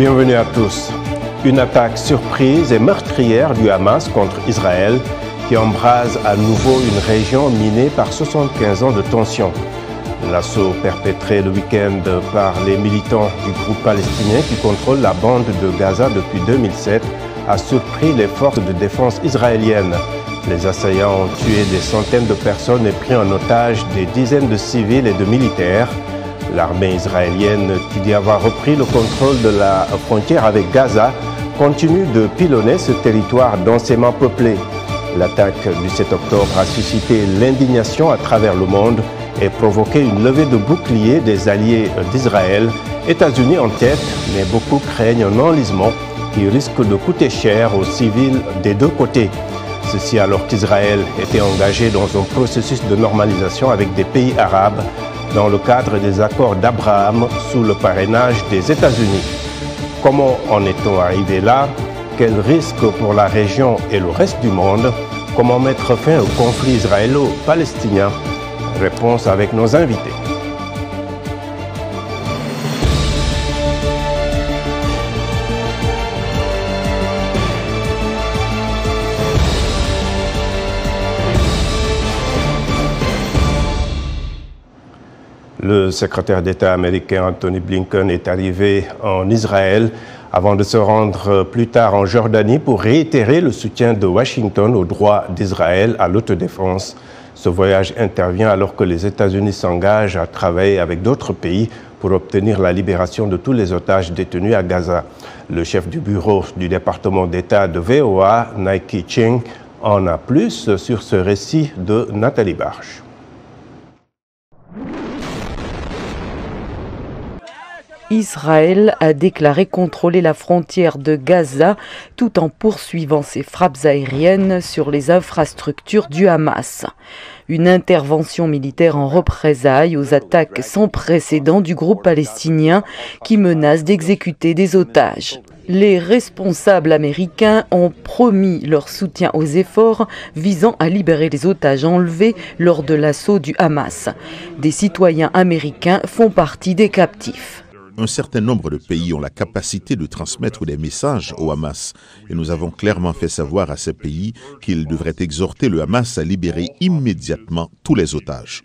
Bienvenue à tous. Une attaque surprise et meurtrière du Hamas contre Israël qui embrase à nouveau une région minée par 75 ans de tension. L'assaut perpétré le week-end par les militants du groupe palestinien qui contrôle la bande de Gaza depuis 2007 a surpris les forces de défense israéliennes. Les assaillants ont tué des centaines de personnes et pris en otage des dizaines de civils et de militaires. L'armée israélienne, qui dit avoir repris le contrôle de la frontière avec Gaza, continue de pilonner ce territoire densément peuplé. L'attaque du 7 octobre a suscité l'indignation à travers le monde et provoqué une levée de boucliers des alliés d'Israël, États-Unis en tête, mais beaucoup craignent un enlisement qui risque de coûter cher aux civils des deux côtés. Ceci alors qu'Israël était engagé dans un processus de normalisation avec des pays arabes dans le cadre des accords d'Abraham sous le parrainage des États-Unis. Comment en est-on arrivé là? Quels risques pour la région et le reste du monde? Comment mettre fin au conflit israélo-palestinien? Réponse avec nos invités. Le secrétaire d'État américain Antony Blinken est arrivé en Israël avant de se rendre plus tard en Jordanie pour réitérer le soutien de Washington au droit d'Israël à l'autodéfense. Ce voyage intervient alors que les États-Unis s'engagent à travailler avec d'autres pays pour obtenir la libération de tous les otages détenus à Gaza. Le chef du bureau du département d'État de VOA, Nike Ching, en a plus sur ce récit de Nathalie Barche. Israël a déclaré contrôler la frontière de Gaza tout en poursuivant ses frappes aériennes sur les infrastructures du Hamas. Une intervention militaire en représailles aux attaques sans précédent du groupe palestinien qui menace d'exécuter des otages. Les responsables américains ont promis leur soutien aux efforts visant à libérer les otages enlevés lors de l'assaut du Hamas. Des citoyens américains font partie des captifs. Un certain nombre de pays ont la capacité de transmettre des messages au Hamas et nous avons clairement fait savoir à ces pays qu'ils devraient exhorter le Hamas à libérer immédiatement tous les otages.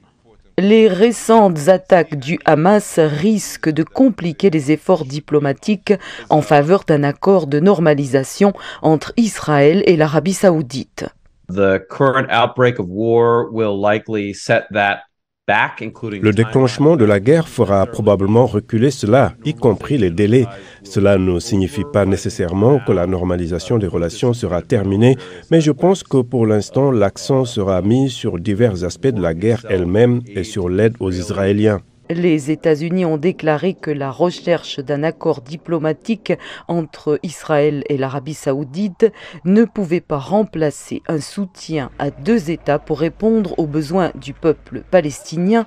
Les récentes attaques du Hamas risquent de compliquer les efforts diplomatiques en faveur d'un accord de normalisation entre Israël et l'Arabie saoudite. The current outbreak of war will likely set that. Le déclenchement de la guerre fera probablement reculer cela, y compris les délais. Cela ne signifie pas nécessairement que la normalisation des relations sera terminée, mais je pense que pour l'instant, l'accent sera mis sur divers aspects de la guerre elle-même et sur l'aide aux Israéliens. Les États-Unis ont déclaré que la recherche d'un accord diplomatique entre Israël et l'Arabie saoudite ne pouvait pas remplacer un soutien à deux États pour répondre aux besoins du peuple palestinien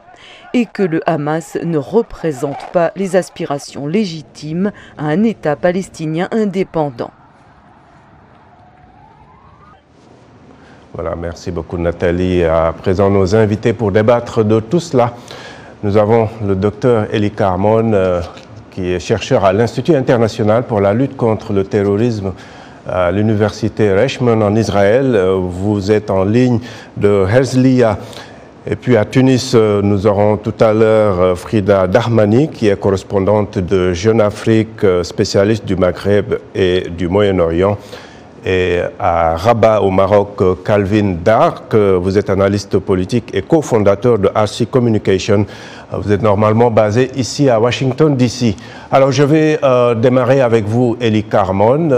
et que le Hamas ne représente pas les aspirations légitimes à un État palestinien indépendant. Voilà, merci beaucoup Nathalie. À présent, nos invités pour débattre de tout cela. Nous avons le docteur Eli Carmon, qui est chercheur à l'Institut international pour la lutte contre le terrorisme à l'université Reichman en Israël. Vous êtes en ligne de Herzliya. Et puis à Tunis, nous aurons tout à l'heure Frida Dahmani, qui est correspondante de Jeune Afrique, spécialiste du Maghreb et du Moyen-Orient. Et à Rabat, au Maroc, Calvin Dark, vous êtes analyste politique et cofondateur de RC Communication. Vous êtes normalement basé ici à Washington, D.C. Alors, je vais démarrer avec vous, Eli Carmon.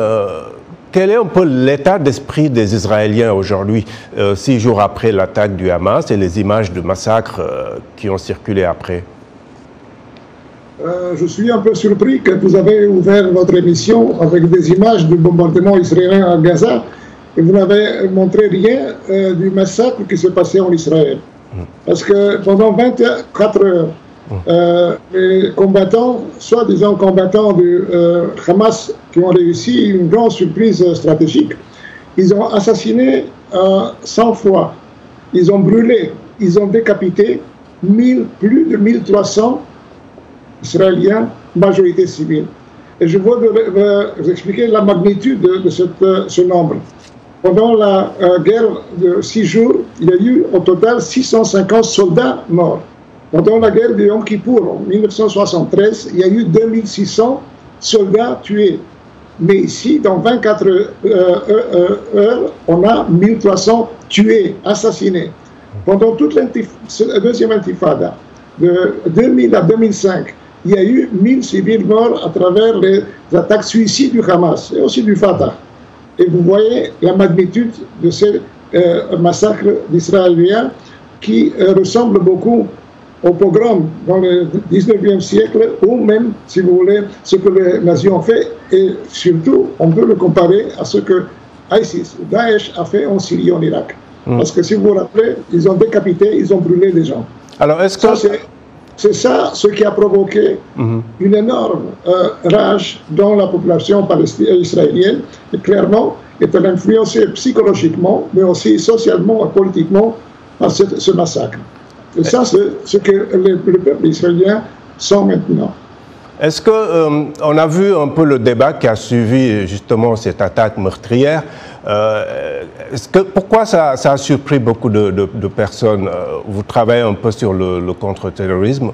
Quel est un peu l'état d'esprit des Israéliens aujourd'hui, 6 jours après l'attaque du Hamas et les images de massacres qui ont circulé après? Je suis un peu surpris que vous avez ouvert votre émission avec des images du bombardement israélien à Gaza et vous n'avez montré rien du massacre qui s'est passé en Israël. Parce que pendant 24 heures, les combattants, soi-disant combattants du Hamas, qui ont réussi une grande surprise stratégique, ils ont assassiné 100 fois, ils ont brûlé, ils ont décapité plus de 1300 Israéliens, majorité civile. Et je veux vous expliquer la magnitude de ce nombre. Pendant la guerre de 6 jours, il y a eu au total 650 soldats morts. Pendant la guerre de Yom Kippour, en 1973, il y a eu 2600 soldats tués. Mais ici, dans 24 heures, on a 1300 tués, assassinés. Pendant toute la deuxième intifada, de 2000 à 2005, il y a eu 1000 civils morts à travers les attaques suicides du Hamas et aussi du Fatah. Et vous voyez la magnitude de ces massacres d'Israéliens qui ressemblent beaucoup au pogrom dans le 19e siècle, ou même, si vous voulez, ce que les nazis ont fait. Et surtout, on peut le comparer à ce que ISIS, Daesh, a fait en Syrie et en Irak. Parce que si vous vous rappelez, ils ont décapité, ils ont brûlé des gens. Alors, est-ce que... C'est ça ce qui a provoqué une énorme rage dans la population israélienne, et clairement est influencée psychologiquement, mais aussi socialement et politiquement par ce massacre. Et ça, c'est ce que le peuple israélien sent maintenant. Est-ce qu'on a vu un peu le débat qui a suivi justement cette attaque meurtrière? Pourquoi ça a surpris beaucoup de personnes? Vous travaillez un peu sur le contre-terrorisme.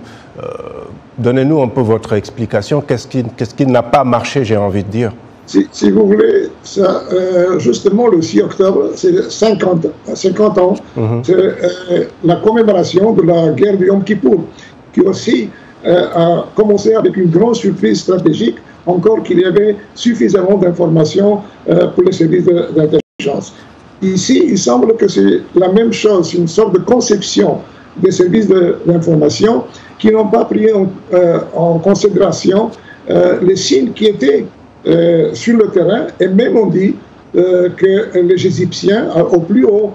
Donnez-nous un peu votre explication. Qu'est-ce qui n'a pas marché, j'ai envie de dire? Si vous voulez, ça, justement, le 6 octobre, c'est 50 ans. C'est la commémoration de la guerre de Yom Kippour, qui aussi a commencé avec une grande surprise stratégique, encore qu'il y avait suffisamment d'informations pour les services d'intelligence. Ici, il semble que c'est la même chose, une sorte de conception des services d'information qui n'ont pas pris en considération les signes qui étaient sur le terrain, et même on dit que les Égyptiens, au plus haut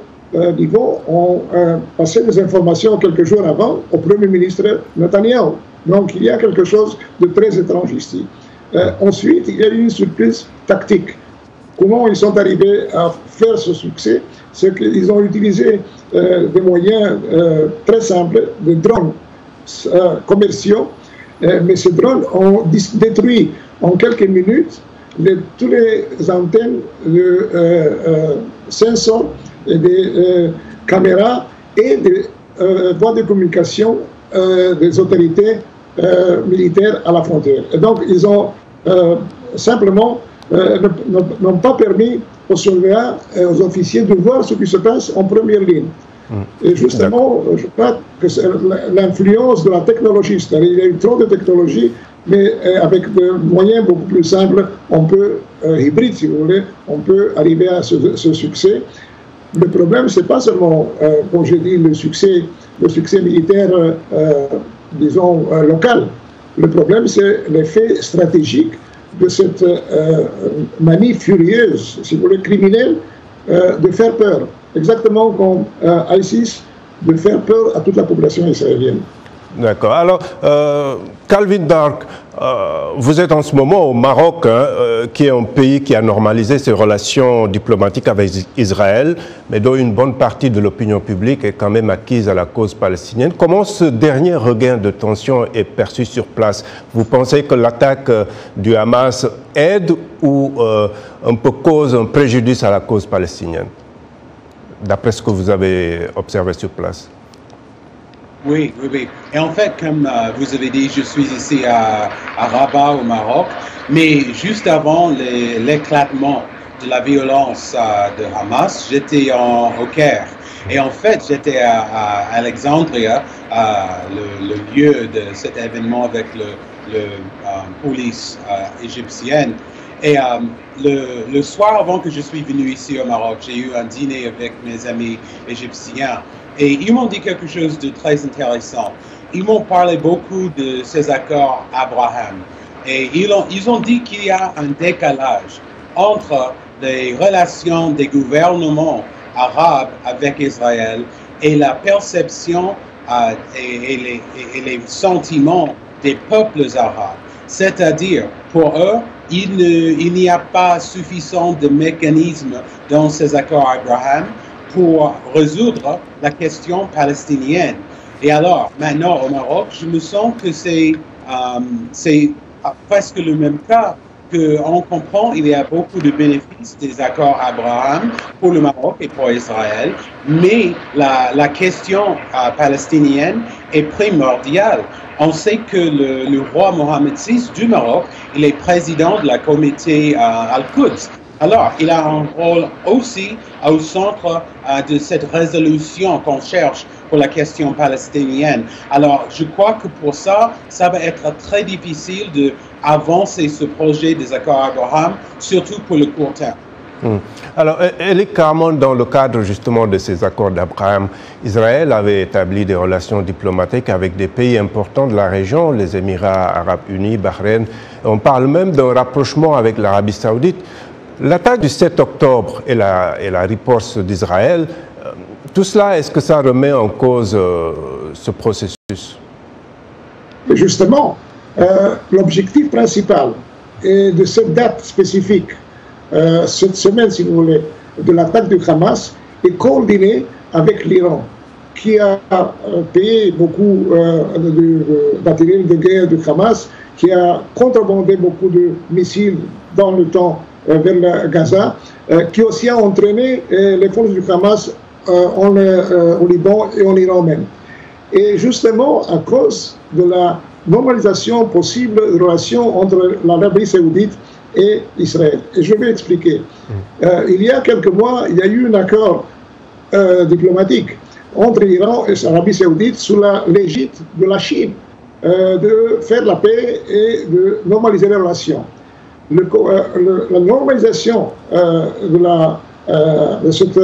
niveau, ont passé des informations quelques jours avant au Premier ministre Netanyahou. Donc il y a quelque chose de très étrange ici. Ensuite, il y a eu une surprise tactique. Comment ils sont arrivés à faire ce succès? C'est qu'ils ont utilisé des moyens très simples, des drones commerciaux, mais ces drones ont détruit en quelques minutes toutes les antennes de sensors et des caméras et des voies de communication des autorités militaires à la frontière. Et donc, ils ont simplement n'ont pas permis aux soldats et aux officiers de voir ce qui se passe en première ligne. Et justement, je crois que c'est l'influence de la technologie, c'est-à-dire il y a eu trop de technologie, mais avec des moyens beaucoup plus simples, on peut, hybride si vous voulez, on peut arriver à ce succès. Le problème, c'est pas seulement, comme j'ai dit, le succès militaire, disons, local. Le problème, c'est l'effet stratégique de cette manie furieuse, si vous voulez, criminelle, de faire peur. Exactement comme ISIS, de faire peur à toute la population israélienne. D'accord. Alors, Calvin Dark, vous êtes en ce moment au Maroc, qui est un pays qui a normalisé ses relations diplomatiques avec Israël, mais dont une bonne partie de l'opinion publique est quand même acquise à la cause palestinienne. Comment ce dernier regain de tension est perçu sur place? Vous pensez que l'attaque du Hamas aide ou un peu cause un préjudice à la cause palestinienne, d'après ce que vous avez observé sur place? Oui. Et en fait, comme vous avez dit, je suis ici à Rabat, au Maroc, mais juste avant l'éclatement de la violence de Hamas, j'étais au Caire. Et en fait, j'étais à Alexandria, le lieu de cet événement avec la police égyptienne. Et le soir avant que je suis venu ici au Maroc, j'ai eu un dîner avec mes amis égyptiens. Et ils m'ont dit quelque chose de très intéressant. Ils m'ont parlé beaucoup de ces accords Abraham. Et ils ont dit qu'il y a un décalage entre les relations des gouvernements arabes avec Israël et la perception et les sentiments des peuples arabes. C'est-à-dire, pour eux, il n'y a pas suffisamment de mécanismes dans ces accords Abraham pour résoudre la question palestinienne. Et alors, maintenant au Maroc, je me sens que c'est presque le même cas qu'on comprend, il y a beaucoup de bénéfices des accords Abraham pour le Maroc et pour Israël, mais la question palestinienne est primordiale. On sait que le roi Mohamed VI du Maroc, il est président de la comité Al-Quds. Alors, il a un rôle aussi au centre de cette résolution qu'on cherche pour la question palestinienne. Alors, je crois que pour ça, ça va être très difficile d'avancer ce projet des accords Abraham, surtout pour le court terme. Alors, Éric Carmon, dans le cadre justement de ces accords d'Abraham, Israël avait établi des relations diplomatiques avec des pays importants de la région, les Émirats arabes unis, Bahreïn. On parle même d'un rapprochement avec l'Arabie saoudite. L'attaque du 7 octobre et la riposte d'Israël, tout cela, est-ce que ça remet en cause ce processus? Justement, l'objectif principal est de cette date spécifique, cette semaine, si vous voulez, de l'attaque du Hamas, est coordonnée avec l'Iran, qui a payé beaucoup de matériel de guerre du Hamas, qui a contrebandé beaucoup de missiles dans le temps vers Gaza, qui aussi a entraîné les forces du Hamas au Liban et en Iran même. Et justement, à cause de la normalisation possible de relations entre l'Arabie saoudite et Israël. Et je vais expliquer. Il y a quelques mois, il y a eu un accord diplomatique entre l'Iran et l'Arabie saoudite sous l'égide de la Chine, de faire la paix et de normaliser les relations. La normalisation de cette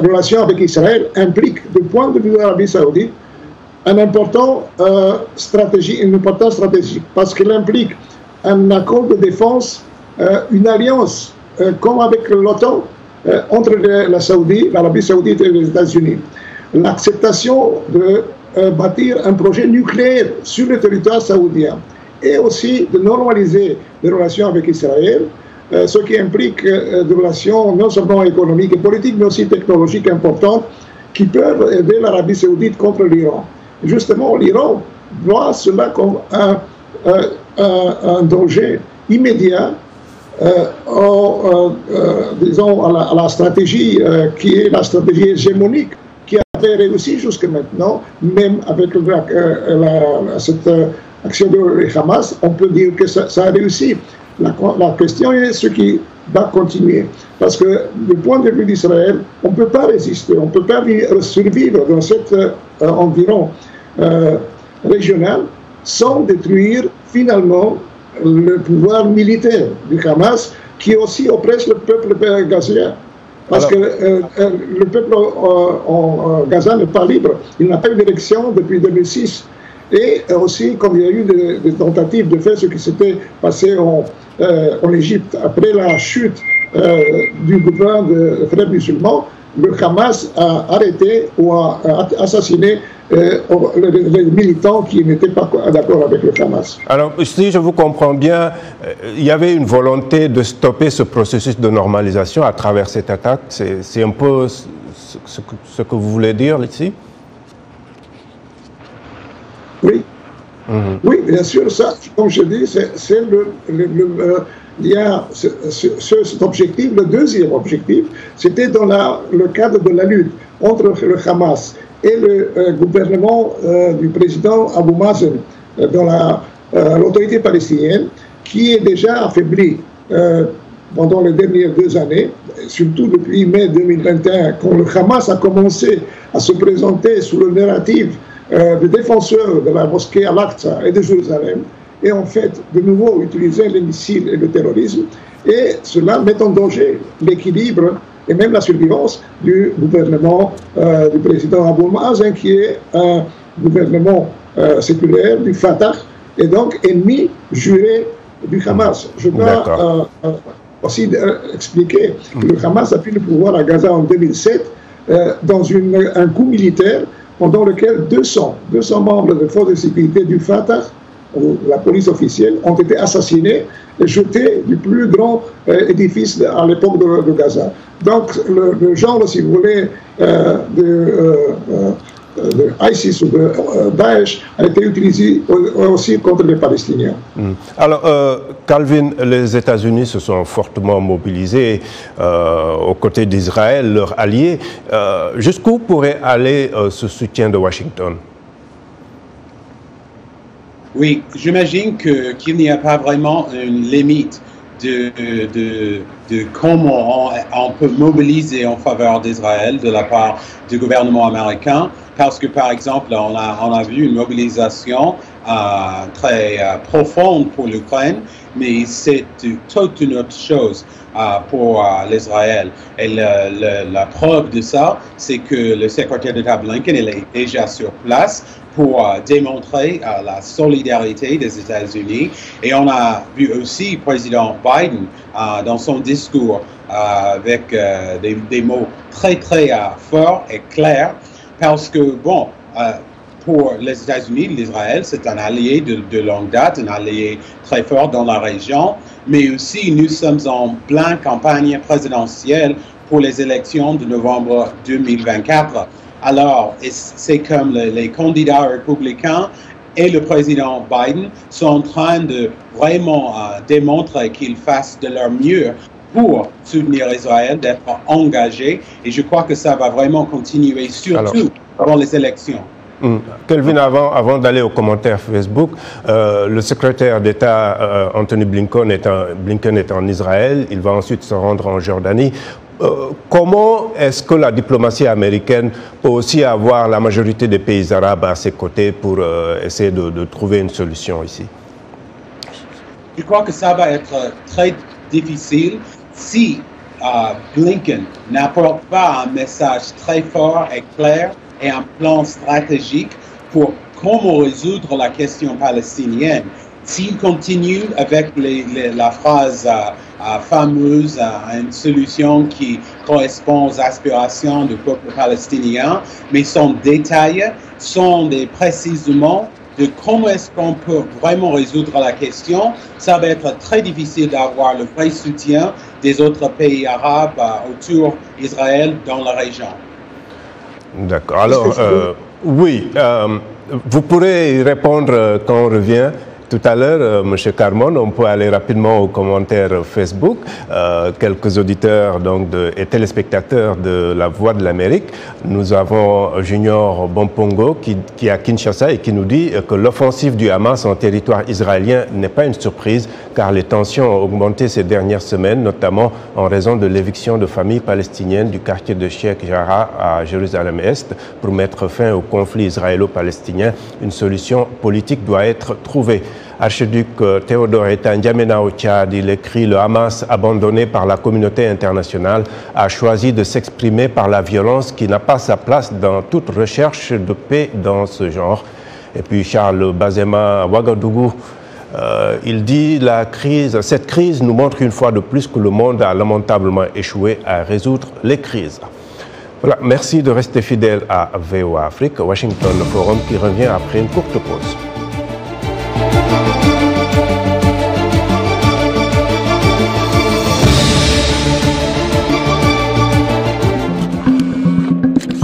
relation avec Israël implique, du point de vue de l'Arabie saoudite, une importance stratégique, parce qu'elle implique un accord de défense, une alliance, comme avec l'OTAN, entre l'Arabie saoudite et les États-Unis. L'acceptation de bâtir un projet nucléaire sur le territoire saoudien, et aussi de normaliser les relations avec Israël, ce qui implique des relations non seulement économiques et politiques, mais aussi technologiques importantes qui peuvent aider l'Arabie saoudite contre l'Iran. Justement, l'Iran voit cela comme un danger immédiat, disons, à la stratégie qui est la stratégie hégémonique qui avait réussi jusqu'à maintenant, même avec cette action de Hamas, on peut dire que ça a réussi. La question est ce qui va continuer. Parce que du point de vue d'Israël, on ne peut pas résister, on ne peut pas survivre dans cet environ régional sans détruire finalement le pouvoir militaire du Hamas qui aussi oppresse le peuple gazien. Parce que le peuple en Gaza n'est pas libre. Il n'a pas eu d'élection depuis 2006. Et aussi, comme il y a eu des tentatives de faire ce qui s'était passé en Égypte après la chute du gouvernement de frères musulmans, le Hamas a arrêté ou a assassiné les militants qui n'étaient pas d'accord avec le Hamas. Alors, si je vous comprends bien, il y avait une volonté de stopper ce processus de normalisation à travers cette attaque. C'est un peu ce que vous voulez dire ici? Oui. Oui, bien sûr, ça, comme je dis, il y a cet objectif. Le deuxième objectif, c'était dans le cadre de la lutte entre le Hamas et le gouvernement du président Abou Mazen dans l'autorité palestinienne, qui est déjà affaiblie pendant les dernières 2 années, surtout depuis mai 2021, quand le Hamas a commencé à se présenter sous le narratif de défenseurs de la mosquée Al-Aqsa et de Jérusalem, et en fait de nouveau utiliser les missiles et le terrorisme, et cela met en danger l'équilibre et même la survivance du gouvernement du président Abou Mazen, qui est un gouvernement séculaire du Fatah, et donc ennemi juré du Hamas. Je dois aussi expliquer que le Hamas a pris le pouvoir à Gaza en 2007 dans un coup militaire pendant lequel 200 membres des forces de sécurité du Fatah, ou la police officielle, ont été assassinés et jetés du plus grand édifice à l'époque de Gaza. Donc le genre, si vous voulez, ISIS ou de Daesh a été utilisé aussi contre les Palestiniens. Alors, Calvin, les États-Unis se sont fortement mobilisés aux côtés d'Israël, leur allié. Jusqu'où pourrait aller ce soutien de Washington? Oui, j'imagine qu'il n'y a pas vraiment une limite de comment on peut mobiliser en faveur d'Israël de la part du gouvernement américain, parce que par exemple, on a vu une mobilisation très profonde pour l'Ukraine, mais c'est toute une autre chose pour l'Israël. Et la preuve de ça, c'est que le secrétaire d'État Blinken il est déjà sur place pour démontrer la solidarité des États-Unis. Et on a vu aussi le président Biden dans son discours avec des mots très très forts et clairs, parce que bon, pour les États-Unis, l'Israël, c'est un allié de longue date, un allié très fort dans la région, mais aussi nous sommes en pleine campagne présidentielle pour les élections de novembre 2024. Alors, c'est comme les candidats républicains et le président Biden sont en train de vraiment démontrer qu'ils fassent de leur mieux pour soutenir Israël, d'être engagés. Et je crois que ça va vraiment continuer, surtout avant les élections. Kelvin, avant d'aller aux commentaires Facebook, le secrétaire d'État Anthony Blinken est en Israël. Il va ensuite se rendre en Jordanie. Comment est-ce que la diplomatie américaine peut aussi avoir la majorité des pays arabes à ses côtés pour essayer de trouver une solution ici? Je crois que ça va être très difficile si Blinken n'apporte pas un message très fort et clair et un plan stratégique pour comment résoudre la question palestinienne. S'il continue avec la phrase fameuse, une solution qui correspond aux aspirations du peuple palestinien, mais sans détail, sans précisément de comment est-ce qu'on peut vraiment résoudre la question, ça va être très difficile d'avoir le vrai soutien des autres pays arabes autour d'Israël dans la région. D'accord. Alors, oui, vous pourrez y répondre quand on revient. Tout à l'heure, M. Carmon, on peut aller rapidement aux commentaires Facebook. Quelques auditeurs et téléspectateurs de La Voix de l'Amérique. Nous avons Junior Bompongo qui est à Kinshasa et qui nous dit que l'offensive du Hamas en territoire israélien n'est pas une surprise car les tensions ont augmenté ces dernières semaines, notamment en raison de l'éviction de familles palestiniennes du quartier de Sheikh Jarrah à Jérusalem-Est. Pour mettre fin au conflit israélo-palestinien, une solution politique doit être trouvée. Archiduc Théodore est N'Djamena au Tchad. Il écrit « Le Hamas, abandonné par la communauté internationale, a choisi de s'exprimer par la violence qui n'a pas sa place dans toute recherche de paix dans ce genre. » Et puis Charles Bazema Ouagadougou, il dit « Cette crise nous montre une fois de plus que le monde a lamentablement échoué à résoudre les crises. » Voilà, merci de rester fidèle à VOA Afrique, Washington Forum qui revient après une courte pause.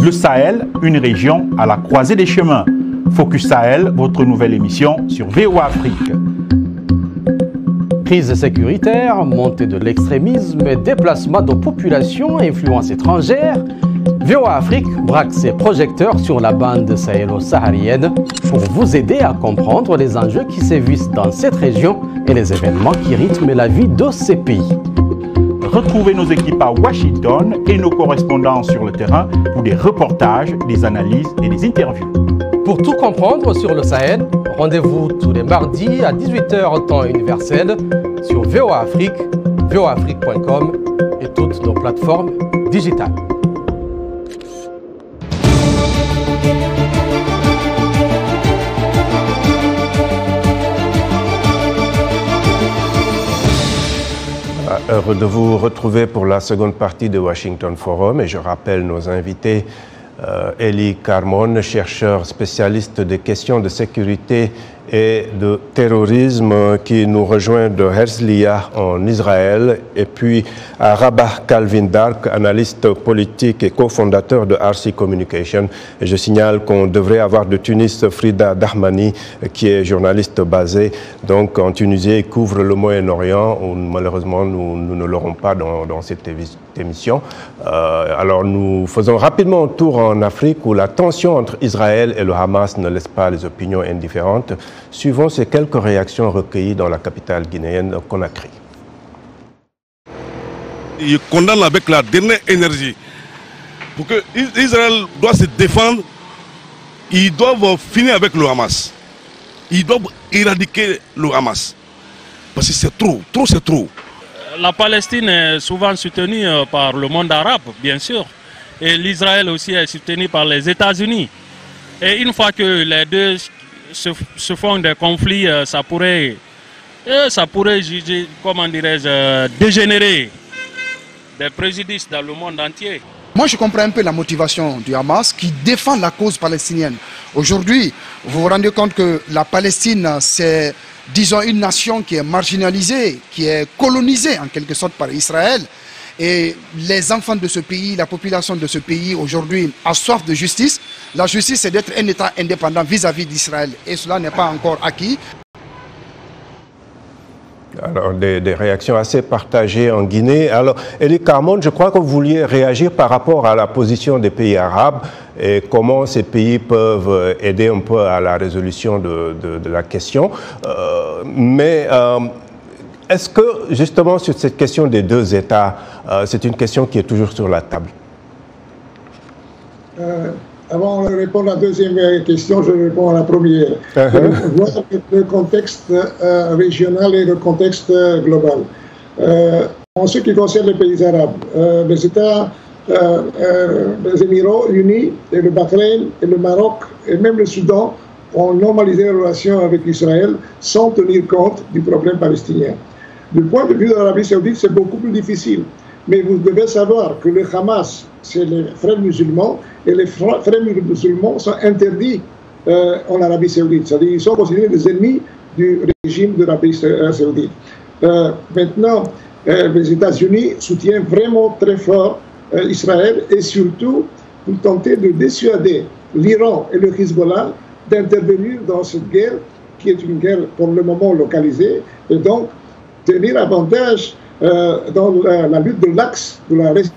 Le Sahel, une région à la croisée des chemins. Focus Sahel, votre nouvelle émission sur VOA Afrique. Crise sécuritaire, montée de l'extrémisme, déplacement de populations, influence étrangère. VOA Afrique braque ses projecteurs sur la bande sahélo-saharienne pour vous aider à comprendre les enjeux qui sévissent dans cette région et les événements qui rythment la vie de ces pays. Retrouvez nos équipes à Washington et nos correspondants sur le terrain pour des reportages, des analyses et des interviews. Pour tout comprendre sur le Sahel, rendez-vous tous les mardis à 18h temps universel sur VOA Afrique, voaafrique.com et toutes nos plateformes digitales. Heureux de vous retrouver pour la seconde partie de Washington Forum et je rappelle nos invités. Eli Carmon, chercheur spécialiste des questions de sécurité et de terrorisme qui nous rejoint de Herzliya en Israël, et puis à Rabat Calvin Dark, analyste politique et cofondateur de RC Communication. Et je signale qu'on devrait avoir de Tunis Frida Dahmani, qui est journaliste basée donc en Tunisie et couvre le Moyen-Orient, où malheureusement nous ne l'aurons pas dans cette émission. Alors nous faisons rapidement un tour en Afrique où la tension entre Israël et le Hamas ne laisse pas les opinions indifférentes. Suivons ces quelques réactions recueillies dans la capitale guinéenne, Conakry. Il condamne avec la dernière énergie. Pour que Israël doit se défendre, ils doivent finir avec le Hamas. Ils doivent éradiquer le Hamas. Parce que c'est trop, c'est trop. La Palestine est souvent soutenue par le monde arabe, bien sûr. Et l'Israël aussi est soutenu par les États-Unis. Et une fois que les deux se font des conflits, ça pourrait comment dirais-je, dégénérer des préjudices dans le monde entier. Moi, je comprends un peu la motivation du Hamas qui défend la cause palestinienne. Aujourd'hui, vous vous rendez compte que la Palestine, c'est, disons, une nation qui est marginalisée, qui est colonisée en quelque sorte par Israël. Et les enfants de ce pays, la population de ce pays aujourd'hui a soif de justice. La justice, c'est d'être un État indépendant vis-à-vis d'Israël. Et cela n'est pas encore acquis. Alors, des réactions assez partagées en Guinée. Alors, Éric Carmon, je crois que vous vouliez réagir par rapport à la position des pays arabes et comment ces pays peuvent aider un peu à la résolution de la question. Est-ce que, justement, sur cette question des deux États, c'est une question qui est toujours sur la table? Avant de répondre à la deuxième question, je réponds à la première. Voir le contexte régional et le contexte global. En ce qui concerne les pays arabes, les États, les Émirats unis, et le Bahreïn, et le Maroc, et même le Soudan ont normalisé les relations avec Israël sans tenir compte du problème palestinien. Du point de vue de l'Arabie saoudite, c'est beaucoup plus difficile. Mais vous devez savoir que le Hamas, c'est les frères musulmans, et les frères musulmans sont interdits en Arabie saoudite. C'est-à-dire qu'ils sont considérés des ennemis du régime de l'Arabie saoudite. Maintenant, les États-Unis soutiennent vraiment très fort Israël et surtout pour tenter de dissuader l'Iran et le Hezbollah d'intervenir dans cette guerre qui est une guerre pour le moment localisée et donc tenir avantage dans la lutte de l'axe de la résistance.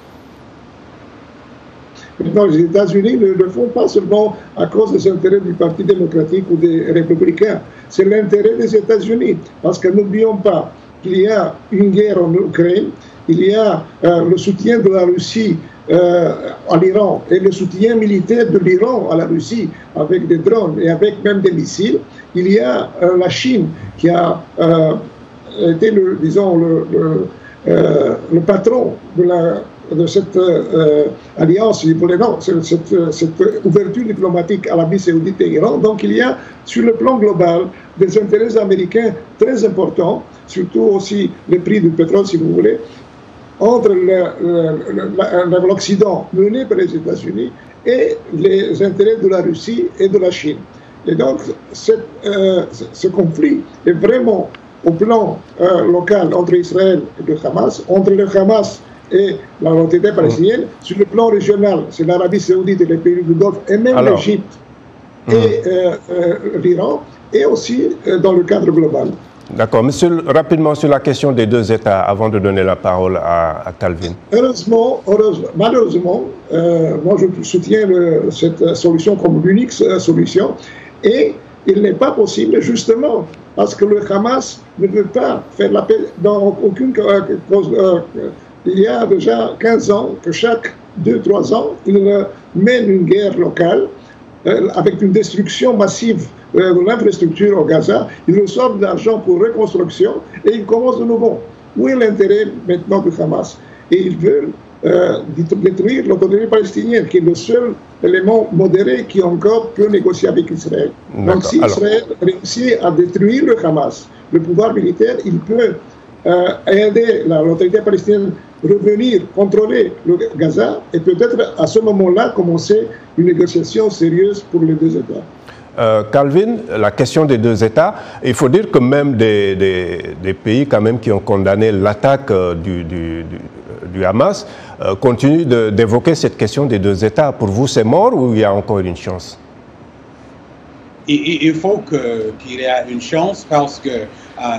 Maintenant, les États-Unis ne le font pas seulement à cause des intérêts du Parti démocratique ou des républicains. C'est l'intérêt des États-Unis. Parce que n'oublions pas qu'il y a une guerre en Ukraine, il y a le soutien de la Russie à l'Iran et le soutien militaire de l'Iran à la Russie avec des drones et avec même des missiles. Il y a la Chine qui a été, le patron de cette alliance, cette ouverture diplomatique à l'Arabie saoudite et Iran. Donc il y a, sur le plan global, des intérêts américains très importants, surtout aussi les prix du pétrole, si vous voulez, entre l'Occident mené par les États-Unis et les intérêts de la Russie et de la Chine. Et donc, ce conflit est vraiment au plan local entre Israël et le Hamas, entre le Hamas et l'autorité palestinienne. Sur le plan régional, c'est l'Arabie saoudite et les pays du Golfe, et même l'Égypte et l'Iran, et aussi dans le cadre global. D'accord. Monsieur, rapidement sur la question des deux États, avant de donner la parole à Calvin. Malheureusement, moi je soutiens cette solution comme l'unique solution, et il n'est pas possible justement parce que le Hamas ne veut pas faire la paix dans aucune cause. Il y a déjà 15 ans que chaque 2-3 ans, il mène une guerre locale avec une destruction massive de l'infrastructure au Gaza. Ils reçoivent de l'argent pour reconstruction et ils commencent de nouveau. Où est l'intérêt maintenant du Hamas? Et ils veulent détruire l'autorité palestinienne, qui est le seul élément modéré qui encore peut négocier avec Israël. Donc si Israël réussit à détruire le Hamas, le pouvoir militaire, il peut aider l'autorité palestinienne à revenir contrôler le Gaza et peut-être à ce moment-là commencer une négociation sérieuse pour les deux États. Calvin, la question des deux États, il faut dire que même des pays quand même qui ont condamné l'attaque du Hamas continuent d'évoquer cette question des deux États. Pour vous, c'est mort ou il y a encore une chance? Il faut qu'il y ait une chance parce que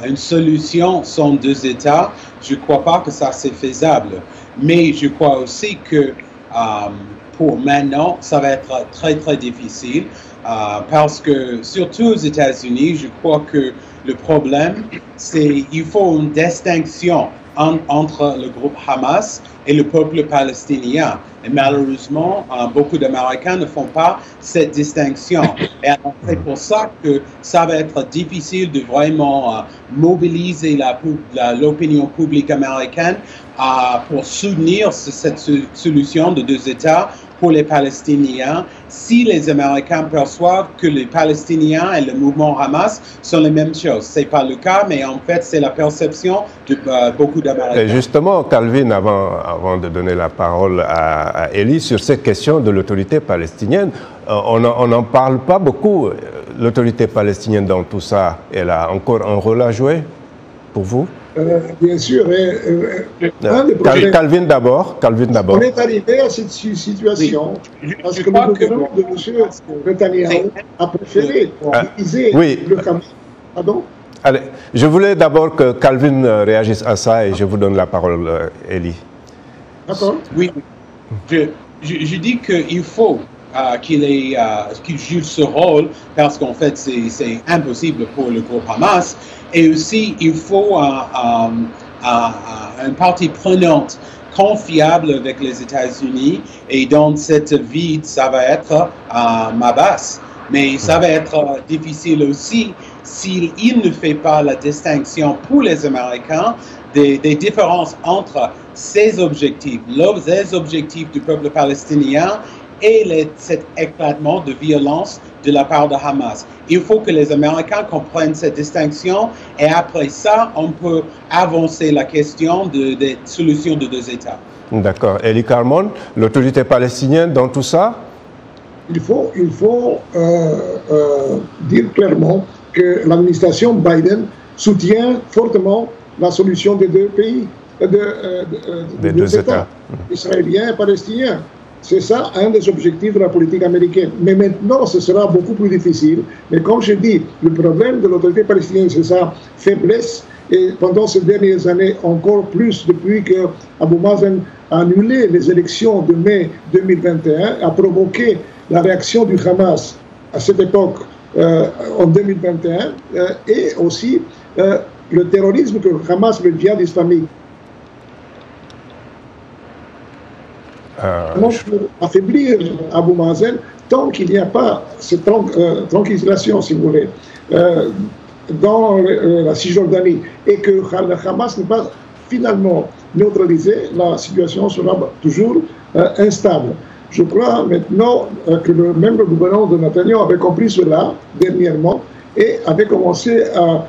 une solution sans deux États, je ne crois pas que ça c'est faisable. Mais je crois aussi que pour maintenant, ça va être très très difficile parce que surtout aux États-Unis, je crois que le problème, c'est qu'il faut une distinction entre le groupe Hamas et le peuple palestinien. Et malheureusement, beaucoup d'Américains ne font pas cette distinction. Et c'est pour ça que ça va être difficile de vraiment mobiliser l'opinion publique américaine pour soutenir cette solution de deux États pour les Palestiniens, si les Américains perçoivent que les Palestiniens et le mouvement Hamas sont les mêmes choses. Ce n'est pas le cas, mais en fait, c'est la perception de beaucoup d'Américains. Et justement, Calvin, avant de donner la parole à Elie, sur cette question de l'autorité palestinienne, on n'en parle pas beaucoup. L'autorité palestinienne dans tout ça, elle a encore un rôle à jouer pour vous? Bien sûr. Calvin d'abord. On est arrivé à cette situation parce que le gouvernement de M. Netanyahu a préféré diviser le Hamas. Pardon? Allez, je voulais d'abord que Calvin réagisse à ça et je vous donne la parole, Elie. D'accord. Oui. Je dis qu'il faut qu'il joue ce rôle parce qu'en fait c'est impossible pour le groupe Hamas, et aussi il faut une partie prenante confiable avec les États-Unis, et dans cette vide ça va être Abbas, mais ça va être difficile aussi s'il ne fait pas la distinction pour les Américains des différences entre ces objectifs, les objectifs du peuple palestinien et cet éclatement de violence de la part de Hamas. Il faut que les Américains comprennent cette distinction, et après ça, on peut avancer la question des solutions de deux États. D'accord. Elie Carmon, l'autorité palestinienne dans tout ça? Il faut dire clairement que l'administration Biden soutient fortement la solution des deux pays, des deux États, israéliens et palestiniens. C'est ça un des objectifs de la politique américaine. Mais maintenant, ce sera beaucoup plus difficile. Mais comme je dis, le problème de l'autorité palestinienne, c'est sa faiblesse. Et pendant ces dernières années, encore plus depuis que Abou Mazen a annulé les élections de mai 2021, a provoqué la réaction du Hamas à cette époque, en 2021, et aussi le terrorisme que le Hamas, le djihad islamique, pour affaiblir Abou Mazen, tant qu'il n'y a pas cette tranquillisation, si vous voulez, dans la Cisjordanie, et que le Hamas n'est pas finalement neutralisé, la situation sera toujours instable. Je crois maintenant que même le gouvernement de Netanyahu avait compris cela dernièrement et avait commencé à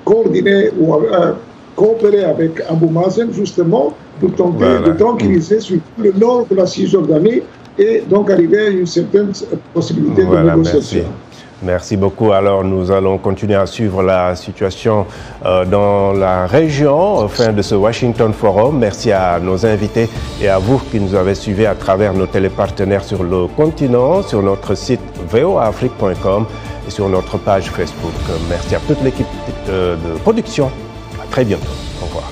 coordonner ou à coopérer avec Abou Mazen justement pour tenter de tranquilliser sur le nord de la Cisjordanie et donc arriver à une certaine possibilité de négociation. Merci beaucoup. Alors, nous allons continuer à suivre la situation dans la région au fin de ce Washington Forum. Merci à nos invités et à vous qui nous avez suivis à travers nos télépartenaires sur le continent, sur notre site voaafrique.com et sur notre page Facebook. Merci à toute l'équipe de production. À très bientôt. Au revoir.